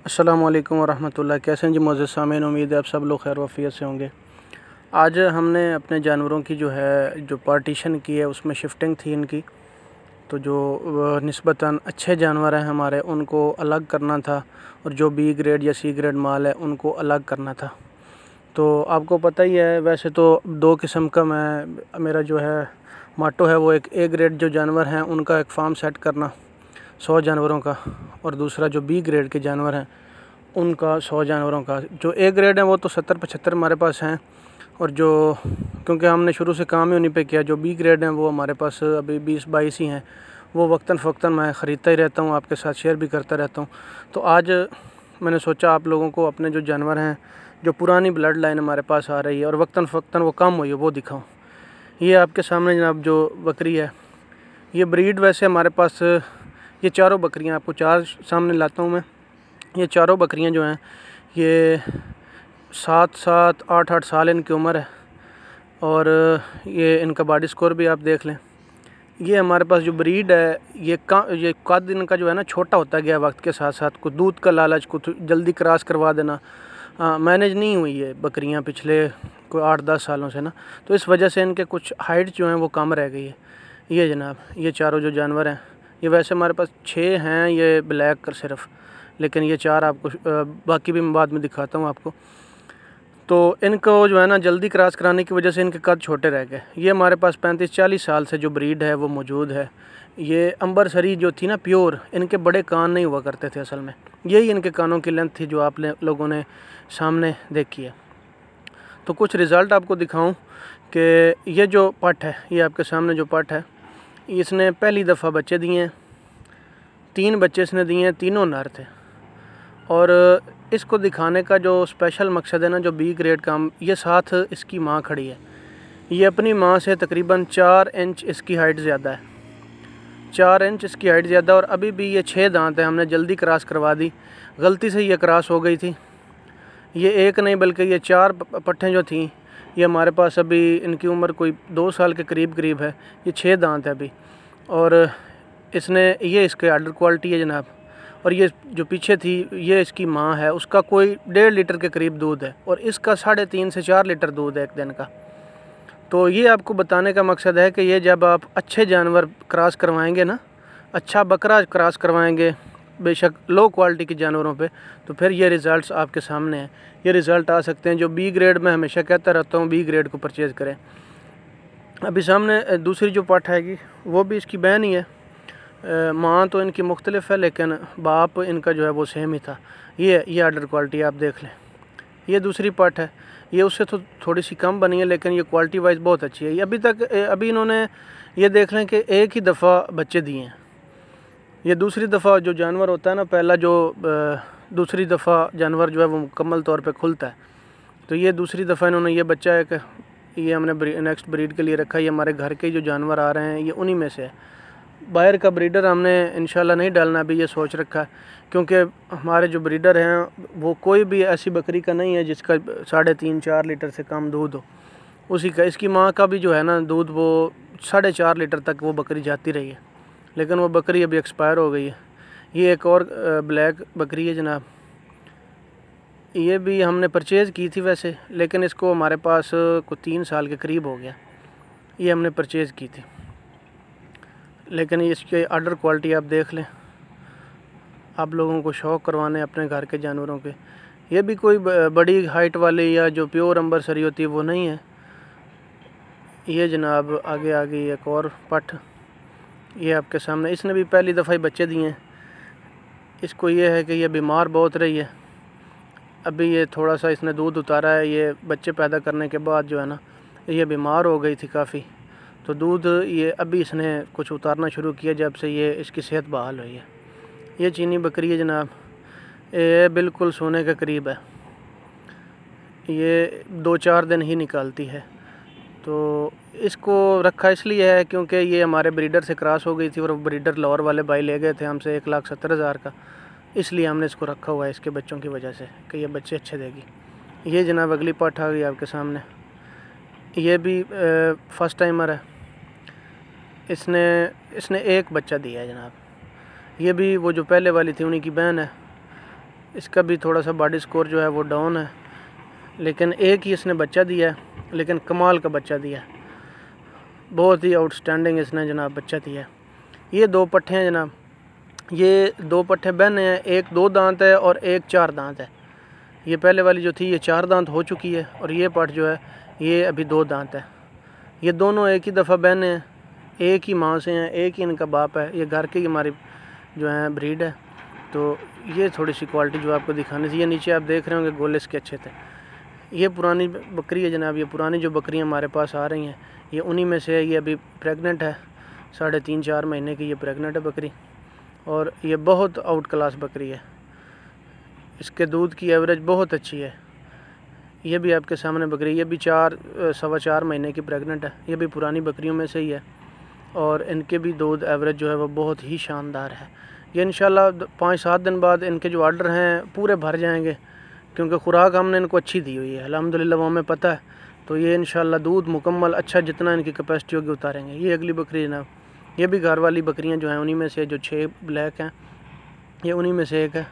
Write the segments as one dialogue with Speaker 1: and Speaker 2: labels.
Speaker 1: अस्सलामुअलैकुम वरहमतुल्लाह। कैसे हैं जी मोअज़्ज़ज़ सामीन, उम्मीद है आप सब लोग खैर वफ़ियत से होंगे। आज हमने अपने जानवरों की जो पार्टीशन की है उसमें शिफ्टिंग थी इनकी, तो जो निस्बतन अच्छे जानवर हैं हमारे उनको अलग करना था और जो बी ग्रेड या सी ग्रेड माल है उनको अलग करना था। तो आपको पता ही है, वैसे तो दो किस्म का मेरा जो है माटो है वो एक ए ग्रेड जो जानवर हैं उनका एक फार्म सेट करना 100 जानवरों का, और दूसरा जो बी ग्रेड के जानवर हैं उनका 100 जानवरों का। जो ए ग्रेड हैं वो तो 70-75 हमारे पास हैं, और जो क्योंकि हमने शुरू से काम ही उन्हीं पे किया, जो बी ग्रेड हैं वो हमारे पास अभी 20-22 ही हैं। वो वक्तन फ़वक्तन मैं ख़रीदता ही रहता हूँ, आपके साथ शेयर भी करता रहता हूँ। तो आज मैंने सोचा आप लोगों को अपने जो जानवर हैं, जो पुरानी ब्लड लाइन हमारे पास आ रही है और वक्तन फ़वक्तन वो कम हुई है, वो दिखाऊँ। ये आपके सामने जनाब जो बकरी है, ये ब्रीड वैसे हमारे पास ये चारों बकरियां, आपको चार सामने लाता हूँ मैं। ये चारों बकरियां जो हैं ये 7-7, 8-8 साल इनकी उम्र है, और ये इनका बॉडी स्कोर भी आप देख लें। ये हमारे पास जो ब्रीड है ये कद इनका जो है ना छोटा होता गया वक्त के साथ साथ। कुछ दूध का लालच, कुछ जल्दी क्रॉस करवा देना, मैनेज नहीं हुई है बकरियां पिछले कोई 8-10 सालों से ना, तो इस वजह से इनके कुछ हाइट जो हैं वो कम रह गई है। ये जनाब ये चारों जो जानवर हैं, ये वैसे हमारे पास 6 हैं ये ब्लैक कर सिर्फ, लेकिन ये 4 आपको बाकी भी मैं बाद में दिखाता हूँ आपको। तो इनको जो है ना जल्दी क्रॉस कराने की वजह से इनके कद छोटे रह गए। ये हमारे पास 35-40 साल से जो ब्रीड है वो मौजूद है। ये अंबरसरी जो थी ना प्योर, इनके बड़े कान नहीं हुआ करते थे असल में, यही इनके कानों की लेंथ थी जो आप लोगों ने सामने देखी है। तो कुछ रिज़ल्ट आपको दिखाऊं कि ये जो पट है, ये आपके सामने जो पट है, इसने पहली दफ़ा बच्चे दिए हैं। 3 बच्चे इसने दिए हैं, तीनों नर थे। और इसको दिखाने का जो स्पेशल मकसद है ना, जो बी ग्रेड का, ये साथ इसकी माँ खड़ी है। ये अपनी माँ से तकरीबन 4 इंच इसकी हाइट ज़्यादा है, 4 इंच इसकी हाइट ज़्यादा। और अभी भी ये 6 दांत है, हमने जल्दी क्रॉस करवा दी, गलती से ये क्रॉस हो गई थी। ये एक नहीं बल्कि ये 4 पट्ठें जो थीं, ये हमारे पास अभी इनकी उम्र कोई 2 साल के करीब है। ये 6 दांत है अभी, और इसने ये इसके आर्डर क्वालिटी है जनाब। और ये जो पीछे थी ये इसकी माँ है, उसका कोई 1.5 लीटर के करीब दूध है, और इसका 3.5 से 4 लीटर दूध है एक दिन का। तो ये आपको बताने का मकसद है कि ये जब आप अच्छे जानवर क्रॉस करवाएंगे ना, अच्छा बकरा क्रॉस करवाएंगे बेशक लो क्वालिटी के जानवरों पे, तो फिर ये रिज़ल्ट्स आपके सामने हैं। ये रिज़ल्ट आ सकते हैं। जो बी ग्रेड में हमेशा कहता रहता हूँ, बी ग्रेड को परचेज़ करें। अभी सामने दूसरी जो पट हैगी वो भी इसकी बहन ही है। माँ तो इनकी मुख्तलिफ है लेकिन बाप इनका जो है वो सेम ही था। ये आर्डर क्वालिटी आप देख लें। ये दूसरी पट है, ये उससे तो थोड़ी सी कम बनी है, लेकिन ये क्वालिटी वाइज बहुत अच्छी है। ये अभी इन्होंने ये देख लें कि एक ही दफ़ा बच्चे दिए हैं। ये दूसरी दफ़ा जो जानवर होता है ना, पहला जो दूसरी दफ़ा जानवर जो है वो मुकम्मल तौर पे खुलता है। तो ये दूसरी दफ़ा इन्होंने ये बच्चा है कि ये हमने नेक्स्ट ब्रीड के लिए रखा है। ये हमारे घर के जो जानवर आ रहे हैं ये उन्हीं में से है। बाहर का ब्रीडर हमने इंशाल्लाह नहीं डालना, अभी ये सोच रखा है, क्योंकि हमारे जो ब्रीडर हैं वो कोई भी ऐसी बकरी का नहीं है जिसका 3.5-4 लीटर से कम दूध हो। उसी का, इसकी माँ का भी जो है ना दूध वो 4.5 लीटर तक वो बकरी जाती रही है, लेकिन वो बकरी अभी एक्सपायर हो गई है। ये एक और ब्लैक बकरी है जनाब, ये भी हमने परचेज़ की थी वैसे, लेकिन इसको हमारे पास कुछ 3 साल के करीब हो गया। ये हमने परचेज़ की थी, लेकिन इसके आर्डर क्वालिटी आप देख लें। आप लोगों को शौक़ करवाने अपने घर के जानवरों के। ये भी कोई बड़ी हाइट वाली या जो प्योर अंबरसरी होती है वो नहीं है। ये जनाब आगे एक और पट, ये आपके सामने, इसने भी पहली दफ़ा ही बच्चे दिए हैं। इसको ये है कि ये बीमार बहुत रही है। अभी ये थोड़ा सा इसने दूध उतारा है, ये बच्चे पैदा करने के बाद जो है ना ये बीमार हो गई थी काफ़ी, तो दूध ये अभी इसने कुछ उतारना शुरू किया जब से ये इसकी सेहत बहाल हुई है। ये चीनी बकरी है जनाब, ये बिल्कुल सोने के करीब है। ये 2-4 दिन ही निकालती है। तो इसको रखा इसलिए है क्योंकि ये हमारे ब्रीडर से क्रॉस हो गई थी, और ब्रीडर लाहौर वाले भाई ले गए थे हमसे 1,70,000 का, इसलिए हमने इसको रखा हुआ है इसके बच्चों की वजह से कि ये बच्चे अच्छे देगी। ये जनाब अगली पट आ गई आपके सामने। ये भी फर्स्ट टाइमर है। इसने एक बच्चा दिया है जनाब। ये भी वो जो पहले वाली थी उन्हीं की बहन है। इसका भी थोड़ा सा बॉडी स्कोर जो है वो डाउन है, लेकिन एक ही इसने बच्चा दिया है, लेकिन कमाल का बच्चा दिया है, बहुत ही आउटस्टैंडिंग इसने जनाब बच्चा दिया है। ये 2 पट्ठे हैं जनाब, ये 2 पट्ठे बहने हैं, एक 2 दांत है और एक 4 दांत है। ये पहले वाली जो थी ये 4 दांत हो चुकी है और ये पट्ठ जो है ये अभी 2 दांत है। ये दोनों एक ही दफ़ा बहने हैं, एक ही माँ से हैं, एक ही इनका बाप है, ये घर की हमारी जो है ब्रीड है। तो ये थोड़ी सी क्वालिटी जो आपको दिखानी थी। ये नीचे आप देख रहे होंगे गोले इसके अच्छे थे। ये पुरानी बकरी है जनाब, ये पुरानी जो बकरियां हमारे पास आ रही हैं ये उन्हीं में से है। ये अभी प्रेग्नेंट है, 3.5-4 महीने की ये प्रेग्नेंट है बकरी, और ये बहुत आउट क्लास बकरी है। इसके दूध की एवरेज बहुत अच्छी है। ये भी आपके सामने बकरी, ये भी 4-4.25 महीने की प्रेग्नेंट है। ये भी पुरानी बकरियों में से ही है और इनके भी दूध एवरेज जो है वो बहुत ही शानदार है। ये इंशाल्लाह 5-7 दिन बाद इनके जो आर्डर हैं पूरे भर जाएंगे, क्योंकि खुराक हमने इनको अच्छी दी हुई है अल्हम्दुलिल्लाह, वो हमें पता है। तो ये इंशाल्लाह दूध मुकम्मल अच्छा जितना इनकी कैपेसिटी होगी उतारेंगे। ये अगली बकरी जनाब, ये भी घर वाली बकरियां जो हैं उन्हीं में से, जो 6 ब्लैक हैं ये उन्हीं में से एक है।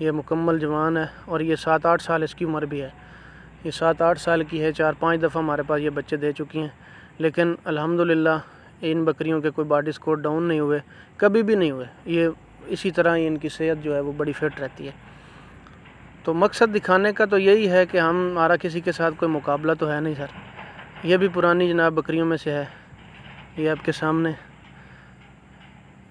Speaker 1: ये मुकम्मल जवान है और ये 7-8 साल इसकी उम्र भी है। ये 7-8 साल की है, 4-5 दफ़ा हमारे पास ये बच्चे दे चुकी हैं, लेकिन अल्हम्दुलिल्लाह इन बकरियों के कोई बॉडी स्कोर डाउन नहीं हुए, कभी भी नहीं हुए। ये इसी तरह ही इनकी सेहत जो है वो बड़ी फिट रहती है। तो मकसद दिखाने का तो यही है कि हमारा किसी के साथ कोई मुकाबला तो है नहीं सर। ये भी पुरानी जनाब बकरियों में से है, ये आपके सामने।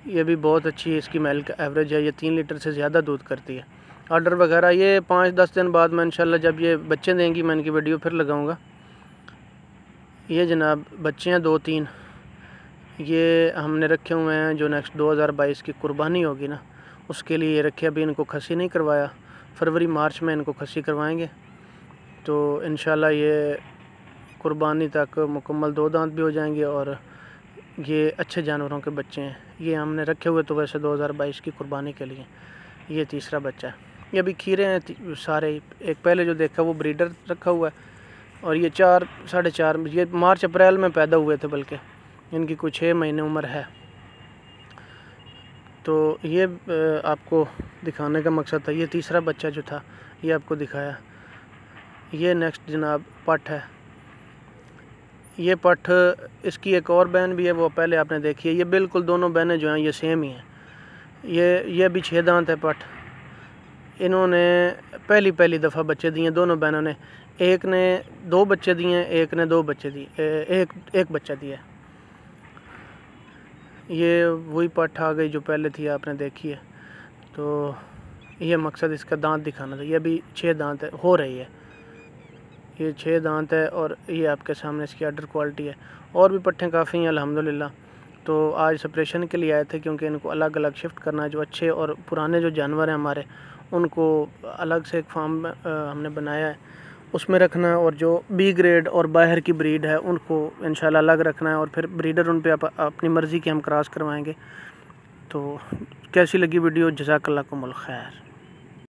Speaker 1: ये भी बहुत अच्छी है, इसकी मिल्क एवरेज है, ये 3 लीटर से ज़्यादा दूध करती है। ऑर्डर वगैरह ये 5-10 दिन बाद मैं इंशाल्लाह जब ये बच्चे देंगी मैं इनकी वीडियो फिर लगाऊंगा। ये जनाब बच्चे हैं 2-3, ये हमने रखे हुए हैं जो नेक्स्ट 2022 की कुर्बानी होगी ना उसके लिए ये रखे। अभी इनको खसी नहीं करवाया, फरवरी-मार्च में इनको खसी करवाएंगे। तो इंशाल्लाह ये कुर्बानी तक मुकम्मल 2 दांत भी हो जाएंगे और ये अच्छे जानवरों के बच्चे हैं। ये हमने रखे हुए तो वैसे 2022 की कुर्बानी के लिए। ये तीसरा बच्चा है। ये अभी खीरे हैं सारे, एक पहले जो देखा वो ब्रीडर रखा हुआ है और ये 4-4.5 ये मार्च-अप्रैल में पैदा हुए थे, बल्कि इनकी कुछ 6 महीने उम्र है। तो ये आपको दिखाने का मकसद था। ये तीसरा बच्चा जो था ये आपको दिखाया। ये नेक्स्ट जनाब पट्ठ है। ये पट्ठ, इसकी एक और बहन भी है, वो पहले आपने देखी है। ये बिल्कुल दोनों बहनें जो हैं ये सेम ही हैं। ये भी 6 दांत है पट्ठ। इन्होंने पहली दफ़ा बच्चे दिए दोनों बहनों ने। एक ने 2 बच्चे दिए, एक ने 2 बच्चे दिए, एक बच्चा दिया। ये वही पट्ठ आ गई जो पहले थी आपने देखी है। तो ये मकसद इसका दांत दिखाना था। ये भी 6 दांत है, हो रही है, ये 6 दांत है और ये आपके सामने इसकी अडर क्वालिटी है। और भी पट्ठे काफ़ी हैं अल्हम्दुलिल्लाह। तो आज सेपरेशन के लिए आए थे, क्योंकि इनको अलग अलग शिफ्ट करना है। जो अच्छे और पुराने जो जानवर हैं हमारे उनको अलग से एक फार्म हमने बनाया है, उसमें रखना है, और जो बी ग्रेड और बाहर की ब्रीड है उनको इंशाल्लाह अलग रखना है, और फिर ब्रीडर उन पे अपनी मर्ज़ी के हम क्रॉस करवाएंगे। तो कैसी लगी वीडियो? जज़ाकल्लाहुमुल खैर।